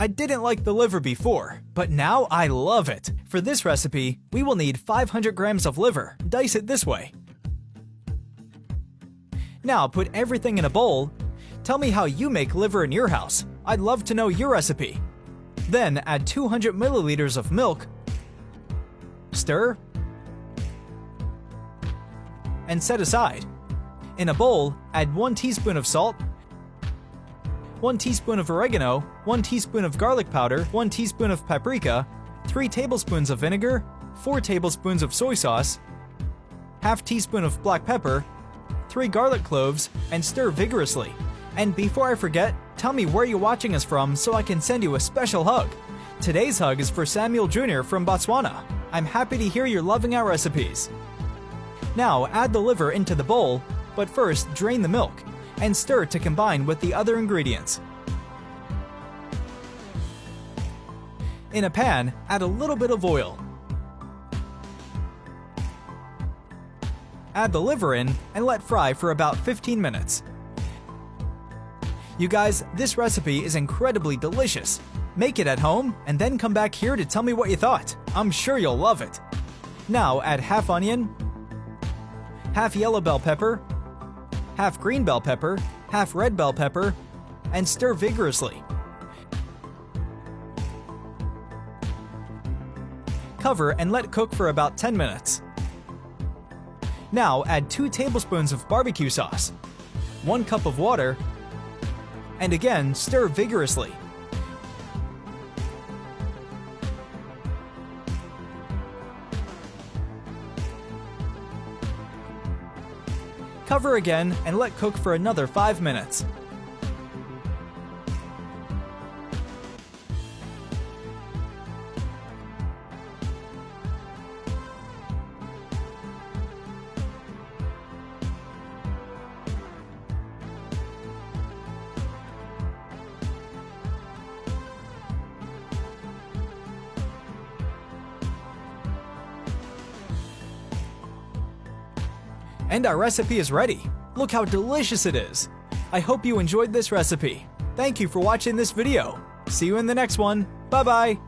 I didn't like the liver before, but now I love it. For this recipe, we will need 500 grams of liver. Dice it this way. Now put everything in a bowl. Tell me how you make liver in your house. I'd love to know your recipe. Then add 200 milliliters of milk. Stir. And set aside. In a bowl, add 1 teaspoon of salt, 1 teaspoon of oregano, 1 teaspoon of garlic powder, 1 teaspoon of paprika, 3 tablespoons of vinegar, 4 tablespoons of soy sauce, ½ teaspoon of black pepper, 3 garlic cloves, and stir vigorously. And before I forget, tell me where you're watching us from so I can send you a special hug. Today's hug is for Samuel Jr. from Botswana. I'm happy to hear you're loving our recipes. Now add the liver into the bowl, but first drain the milk and stir to combine with the other ingredients. In a pan, add a little bit of oil. Add the liver in and let fry for about 15 minutes. You guys, this recipe is incredibly delicious. Make it at home and then come back here to tell me what you thought. I'm sure you'll love it. Now add ½ onion, ½ yellow bell pepper, ½ green bell pepper, ½ red bell pepper, and stir vigorously. Cover and let cook for about 10 minutes. Now add 2 tablespoons of barbecue sauce, 1 cup of water, and again stir vigorously. Cover again and let cook for another 5 minutes. And our recipe is ready. Look how delicious it is. I hope you enjoyed this recipe. Thank you for watching this video. See you in the next one. Bye bye.